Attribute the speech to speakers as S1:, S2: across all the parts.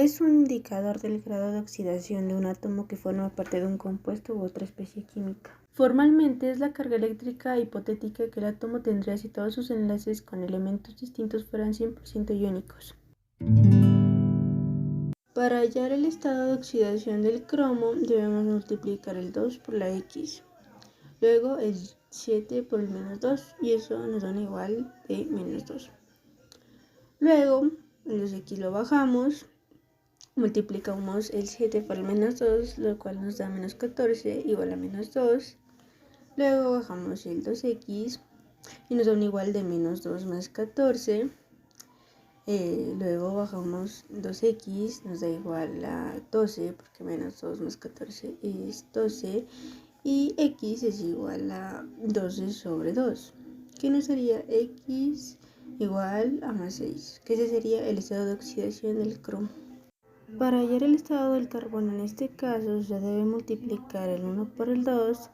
S1: Es un indicador del grado de oxidación de un átomo que forma parte de un compuesto u otra especie química. Formalmente es la carga eléctrica hipotética que el átomo tendría si todos sus enlaces con elementos distintos fueran 100% iónicos. Para hallar el estado de oxidación del cromo debemos multiplicar el 2 por la X, luego el 7 por el menos 2 y eso nos da un igual de menos 2. Luego los X lo bajamos, multiplicamos el 7 por el menos 2, lo cual nos da menos 14 igual a menos 2. Luego bajamos el 2X y nos da un igual de menos 2 más 14. Luego bajamos 2X, nos da igual a 12, porque menos 2 más 14 es 12. Y X es igual a 12 sobre 2, que nos daría X igual a más 6, que ese sería el estado de oxidación del cromo. Para hallar el estado del carbono en este caso se debe multiplicar el 1 por el 2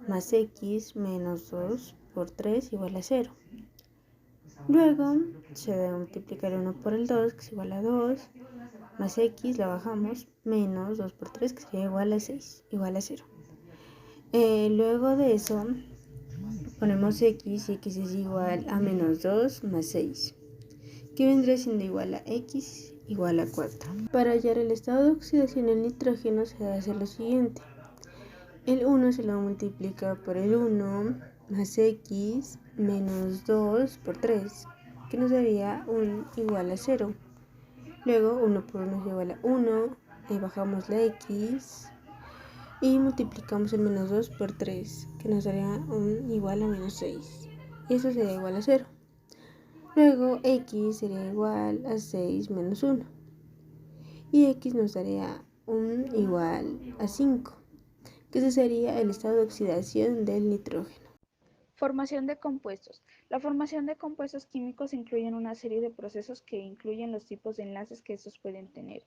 S1: más X menos 2 por 3 igual a 0. Luego se debe multiplicar el 1 por el 2 que es igual a 2 más X, la bajamos, menos 2 por 3 que sería igual a 6 igual a 0. Luego de eso ponemos X y X es igual a menos 2 más 6, que vendría siendo igual a X igual a 4. Para hallar el estado de oxidación del nitrógeno se debe hacer lo siguiente. El 1 se lo multiplica por el 1 más X menos 2 por 3, que nos daría un igual a 0. Luego 1 por 1 es igual a 1, y bajamos la X y multiplicamos el menos 2 por 3, que nos daría un igual a menos 6. Y eso sería igual a 0. Luego X sería igual a 6 menos 1. Y X nos daría un igual a 5, que ese sería el estado de oxidación del nitrógeno.
S2: Formación de compuestos. La formación de compuestos químicos incluye una serie de procesos que incluyen los tipos de enlaces que estos pueden tener.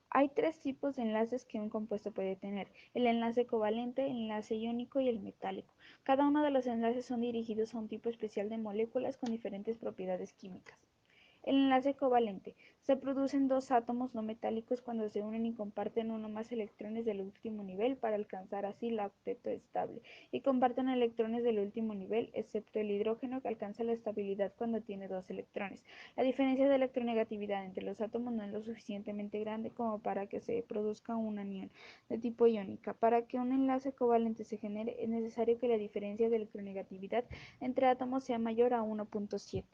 S2: Hay tres tipos de enlaces que un compuesto puede tener: el enlace covalente, el enlace iónico y el metálico. Cada uno de los enlaces son dirigidos a un tipo especial de moléculas con diferentes propiedades químicas. El enlace covalente. Se producen dos átomos no metálicos cuando se unen y comparten uno más electrones del último nivel para alcanzar así el octeto estable, y comparten electrones del último nivel, excepto el hidrógeno, que alcanza la estabilidad cuando tiene dos electrones. La diferencia de electronegatividad entre los átomos no es lo suficientemente grande como para que se produzca una unión de tipo iónica. Para que un enlace covalente se genere, es necesario que la diferencia de electronegatividad entre átomos sea mayor a 1.7.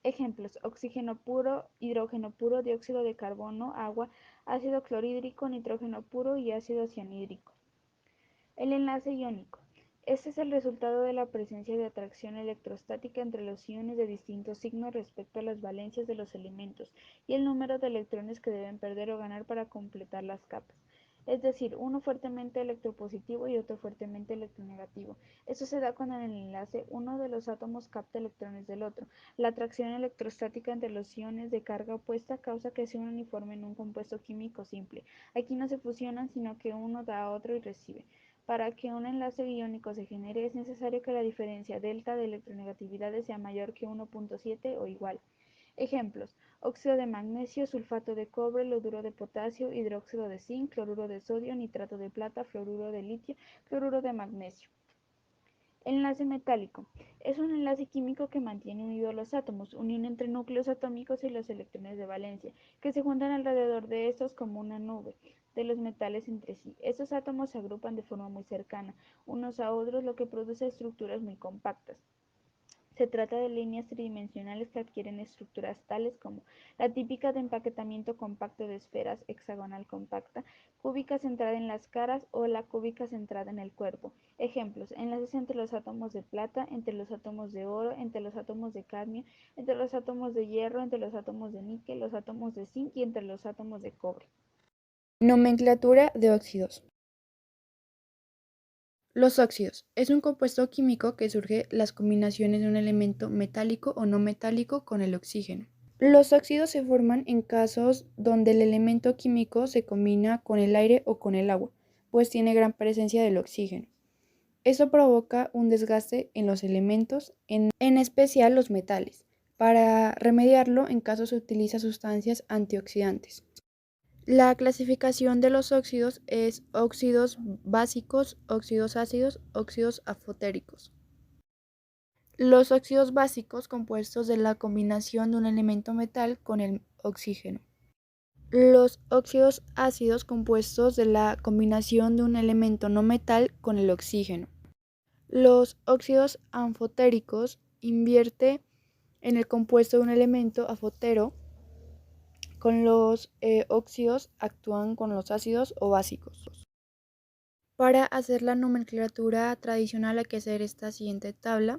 S2: Ejemplos: oxígeno puro, hidrógeno puro, dióxido de carbono, agua, ácido clorhídrico, nitrógeno puro y ácido cianhídrico. El enlace iónico. Este es el resultado de la presencia de atracción electrostática entre los iones de distintos signos respecto a las valencias de los elementos y el número de electrones que deben perder o ganar para completar las capas. Es decir, uno fuertemente electropositivo y otro fuertemente electronegativo. Esto se da cuando en el enlace uno de los átomos capta electrones del otro. La atracción electrostática entre los iones de carga opuesta causa que se unan y formen un compuesto químico simple. Aquí no se fusionan, sino que uno da a otro y recibe. Para que un enlace iónico se genere es necesario que la diferencia delta de electronegatividades sea mayor que 1.7 o igual. Ejemplos: óxido de magnesio, sulfato de cobre, loduro de potasio, hidróxido de zinc, cloruro de sodio, nitrato de plata, fluoruro de litio, cloruro de magnesio. Enlace metálico. Es un enlace químico que mantiene unidos los átomos, unión entre núcleos atómicos y los electrones de valencia, que se juntan alrededor de estos como una nube de los metales entre sí. Estos átomos se agrupan de forma muy cercana unos a otros, lo que produce estructuras muy compactas. Se trata de líneas tridimensionales que adquieren estructuras tales como la típica de empaquetamiento compacto de esferas, hexagonal compacta, cúbica centrada en las caras o la cúbica centrada en el cuerpo. Ejemplos: enlaces entre los átomos de plata, entre los átomos de oro, entre los átomos de cadmio, entre los átomos de hierro, entre los átomos de níquel, los átomos de zinc y entre los átomos de cobre.
S3: Nomenclatura de óxidos. Los óxidos es un compuesto químico que surge las combinaciones de un elemento metálico o no metálico con el oxígeno. Los óxidos se forman en casos donde el elemento químico se combina con el aire o con el agua, pues tiene gran presencia del oxígeno. Eso provoca un desgaste en los elementos, en especial los metales. Para remediarlo, en caso se utiliza sustancias antioxidantes. La clasificación de los óxidos es óxidos básicos, óxidos ácidos, óxidos afotéricos. Los óxidos básicos compuestos de la combinación de un elemento metal con el oxígeno. Los óxidos ácidos compuestos de la combinación de un elemento no metal con el oxígeno. Los óxidos anfotéricos invierte en el compuesto de un elemento afotero. Con los óxidos actúan con los ácidos o básicos. Para hacer la nomenclatura tradicional hay que hacer esta siguiente tabla,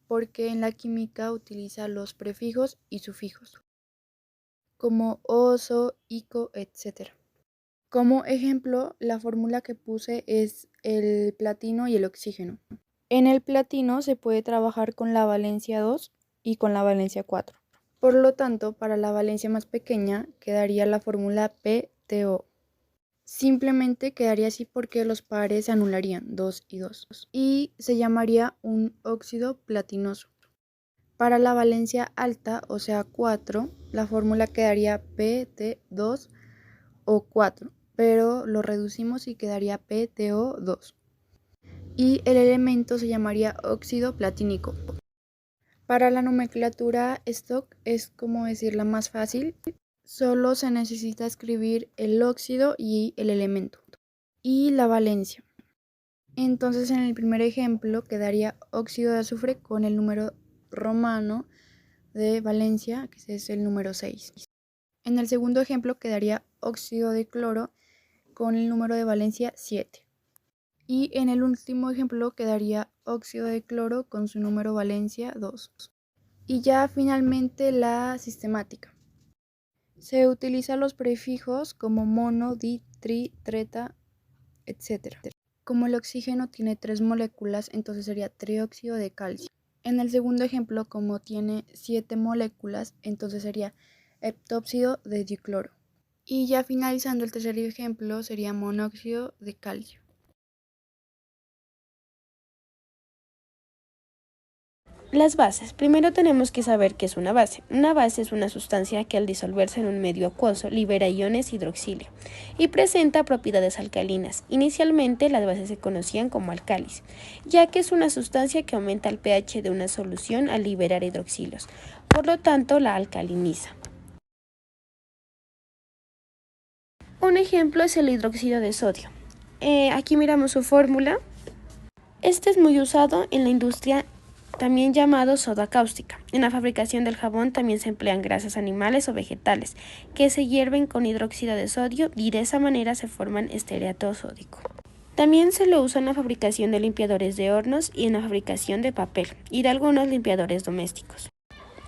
S3: porque en la química utiliza los prefijos y sufijos, como oso, ico, etc. Como ejemplo, la fórmula que puse es el platino y el oxígeno. En el platino se puede trabajar con la valencia 2 y con la valencia 4. Por lo tanto, para la valencia más pequeña quedaría la fórmula PTO. Simplemente quedaría así porque los pares se anularían, 2 y 2, y se llamaría un óxido platinoso. Para la valencia alta, o sea 4, la fórmula quedaría PT2 o 4, pero lo reducimos y quedaría PTO2. Y el elemento se llamaría óxido platínico. Para la nomenclatura stock es como decirla más fácil, solo se necesita escribir el óxido y el elemento y la valencia. Entonces en el primer ejemplo quedaría óxido de azufre con el número romano de valencia, que es el número 6. En el segundo ejemplo quedaría óxido de cloro con el número de valencia 7. Y en el último ejemplo quedaría óxido de cloro con su número valencia 2. Y ya finalmente la sistemática. Se utilizan los prefijos como mono, di, tri, treta, etc. Como el oxígeno tiene 3 moléculas, entonces sería trióxido de calcio. En el segundo ejemplo, como tiene 7 moléculas, entonces sería heptóxido de dicloro. Y ya finalizando el tercer ejemplo sería monóxido de calcio.
S1: Las bases. Primero tenemos que saber qué es una base. Una base es una sustancia que al disolverse en un medio acuoso libera iones hidroxilio y presenta propiedades alcalinas. Inicialmente las bases se conocían como álcalis, ya que es una sustancia que aumenta el pH de una solución al liberar hidroxilios, por lo tanto la alcaliniza. Un ejemplo es el hidróxido de sodio. Aquí miramos su fórmula. Este es muy usado en la industria, también llamado soda cáustica. En la fabricación del jabón también se emplean grasas animales o vegetales que se hierven con hidróxido de sodio y de esa manera se forman estearato sódico. También se lo usa en la fabricación de limpiadores de hornos y en la fabricación de papel y de algunos limpiadores domésticos.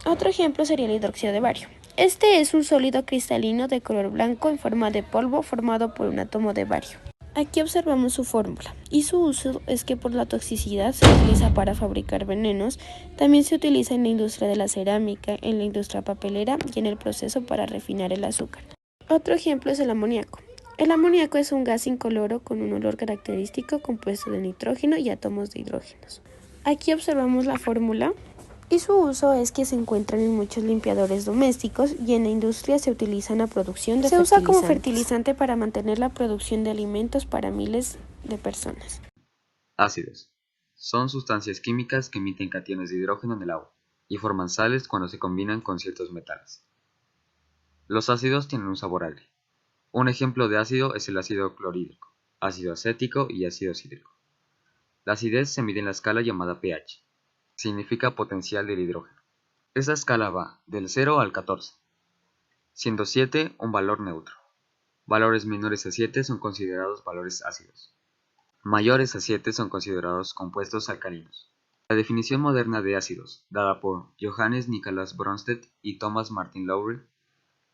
S1: Otro ejemplo sería el hidróxido de bario. Este es un sólido cristalino de color blanco en forma de polvo formado por un átomo de bario. Aquí observamos su fórmula y su uso es que por la toxicidad se utiliza para fabricar venenos, también se utiliza en la industria de la cerámica, en la industria papelera y en el proceso para refinar el azúcar. Otro ejemplo es el amoníaco. El amoníaco es un gas incoloro con un olor característico compuesto de nitrógeno y átomos de hidrógenos. Aquí observamos la fórmula. Y su uso es que se encuentran en muchos limpiadores domésticos y en la industria se utiliza en la producción de fertilizantes. Se usa como fertilizante para mantener la producción de alimentos para miles de personas.
S4: Ácidos. Son sustancias químicas que emiten cationes de hidrógeno en el agua y forman sales cuando se combinan con ciertos metales. Los ácidos tienen un sabor agrio. Un ejemplo de ácido es el ácido clorhídrico, ácido acético y ácido cítrico. La acidez se mide en la escala llamada pH. Significa potencial del hidrógeno. Esta escala va del 0 al 14, siendo 7 un valor neutro. Valores menores a 7 son considerados valores ácidos. Mayores a 7 son considerados compuestos alcalinos. La definición moderna de ácidos, dada por Johannes Nicholas Bronsted y Thomas Martin Lowry,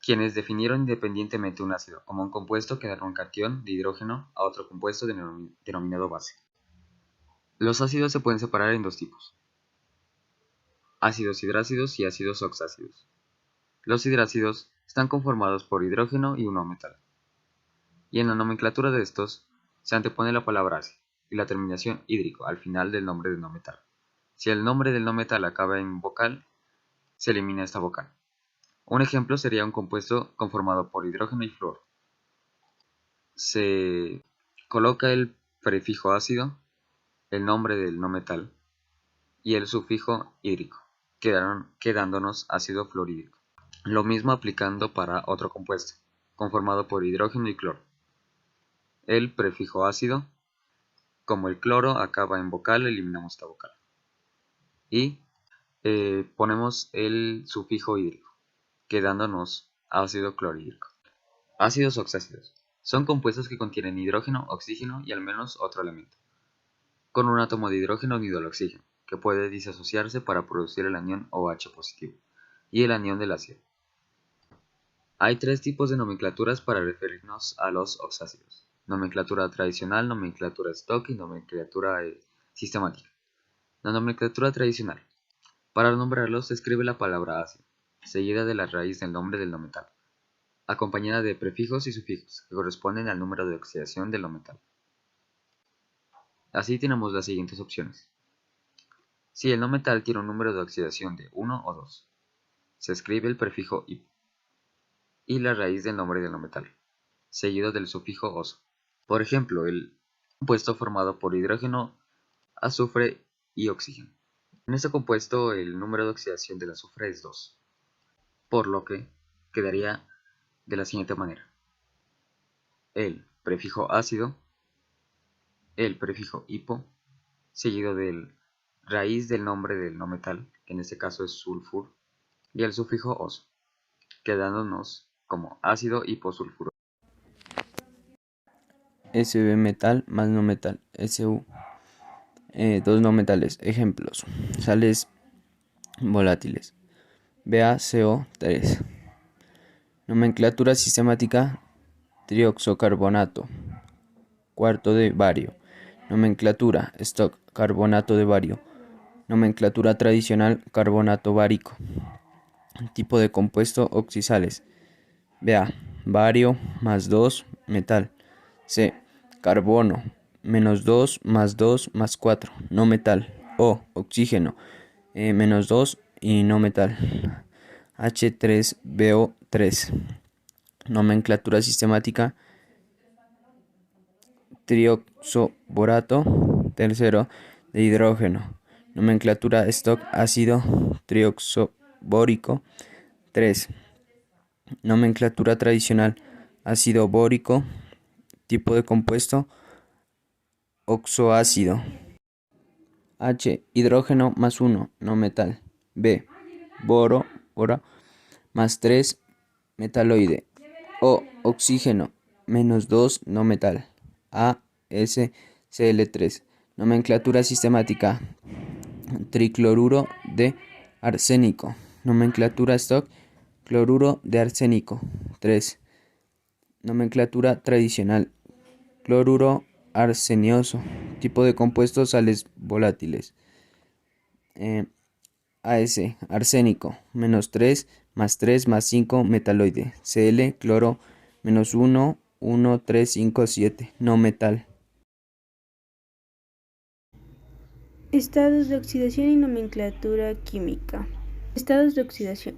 S4: quienes definieron independientemente un ácido como un compuesto que da un catión de hidrógeno a otro compuesto denominado base. Los ácidos se pueden separar en dos tipos: ácidos hidrácidos y ácidos oxácidos. Los hidrácidos están conformados por hidrógeno y un no metal, y en la nomenclatura de estos se antepone la palabra ácido y la terminación hídrico al final del nombre del no metal. Si el nombre del no metal acaba en vocal, se elimina esta vocal. Un ejemplo sería un compuesto conformado por hidrógeno y flúor, se coloca el prefijo ácido, el nombre del no metal y el sufijo hídrico, quedándonos ácido fluorhídrico. Lo mismo aplicando para otro compuesto, conformado por hidrógeno y cloro. El prefijo ácido, como el cloro acaba en vocal, eliminamos esta vocal. Y ponemos el sufijo hídrico, quedándonos ácido clorhídrico. Ácidos oxácidos. Son compuestos que contienen hidrógeno, oxígeno y al menos otro elemento, con un átomo de hidrógeno unido al oxígeno, que puede disasociarse para producir el anión OH positivo y el anión del ácido. Hay tres tipos de nomenclaturas para referirnos a los oxácidos: nomenclatura tradicional, nomenclatura stock y nomenclatura sistemática. La nomenclatura tradicional. Para nombrarlos se escribe la palabra ácido, seguida de la raíz del nombre del no metal, acompañada de prefijos y sufijos que corresponden al número de oxidación del no metal. Así tenemos las siguientes opciones. Si el no metal tiene un número de oxidación de 1 o 2, se escribe el prefijo hipo y la raíz del nombre del no metal, seguido del sufijo oso. Por ejemplo, el compuesto formado por hidrógeno, azufre y oxígeno. En este compuesto el número de oxidación del azufre es 2, por lo que quedaría de la siguiente manera: el prefijo ácido, el prefijo hipo, seguido del raíz del nombre del no metal, que en este caso es sulfur, y el sufijo oso, quedándonos como ácido hiposulfuro.
S5: Sb metal más no metal, Su. Dos no metales. Ejemplos: sales volátiles. BaCO3. Nomenclatura sistemática: trioxocarbonato, cuarto de bario. Nomenclatura stock: carbonato de bario. Nomenclatura tradicional: carbonato bárico. Tipo de compuesto: oxisales. Ba, bario más 2, metal. C, carbono, menos 2 más 2 más 4, no metal. O, oxígeno, menos 2 y no metal. H3BO3. Nomenclatura sistemática: trioxoborato, tercero, de hidrógeno. Nomenclatura stock: ácido trioxobórico 3. Nomenclatura tradicional: ácido bórico. Tipo de compuesto: oxoácido. H, hidrógeno más 1, no metal. B, boro más 3, metaloide. O, oxígeno, menos 2, no metal. A, S, Cl3. Nomenclatura sistemática: tricloruro de arsénico. Nomenclatura stock: cloruro de arsénico 3. Nomenclatura tradicional: cloruro arsenioso. Tipo de compuesto: sales volátiles. AS, arsénico, menos 3 más 5, metaloide. Cl, cloro, menos 1, 1, 3, 5, 7, no metal.
S1: Estados de oxidación y nomenclatura química. Estados de oxidación.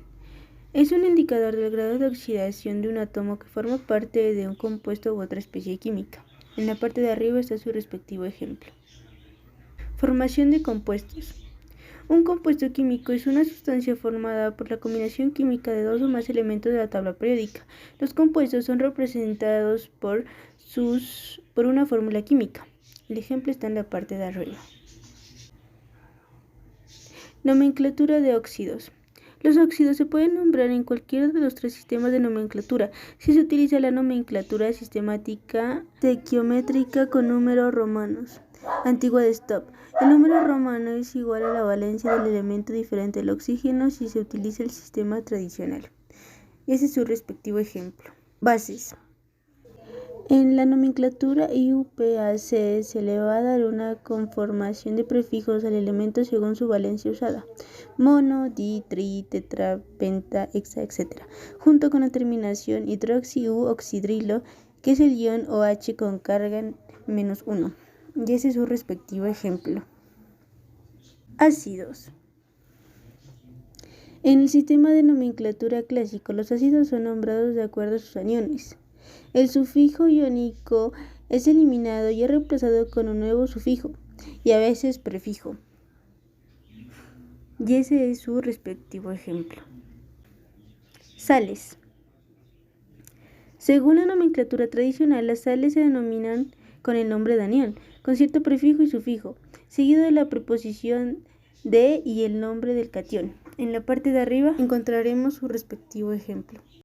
S1: Es un indicador del grado de oxidación de un átomo que forma parte de un compuesto u otra especie química. En la parte de arriba está su respectivo ejemplo. Formación de compuestos. Un compuesto químico es una sustancia formada por la combinación química de dos o más elementos de la tabla periódica. Los compuestos son representados por una fórmula química. El ejemplo está en la parte de arriba. Nomenclatura de óxidos. Los óxidos se pueden nombrar en cualquiera de los tres sistemas de nomenclatura si se utiliza la nomenclatura sistemática estequiométrica con números romanos. Antigua de Stop. El número romano es igual a la valencia del elemento diferente al oxígeno si se utiliza el sistema tradicional. Ese es su respectivo ejemplo. Bases. En la nomenclatura IUPAC se le va a dar una conformación de prefijos al elemento según su valencia usada: mono, di, tri, tetra, penta, hexa, etc. Junto con la terminación hidroxi u oxidrilo, que es el ion OH con carga -1. Y ese es su respectivo ejemplo. Ácidos. En el sistema de nomenclatura clásico, los ácidos son nombrados de acuerdo a sus aniones. El sufijo iónico es eliminado y es reemplazado con un nuevo sufijo y a veces prefijo. Y ese es su respectivo ejemplo. Sales. Según la nomenclatura tradicional, las sales se denominan con el nombre de anión, con cierto prefijo y sufijo, seguido de la preposición de y el nombre del catión. En la parte de arriba encontraremos su respectivo ejemplo.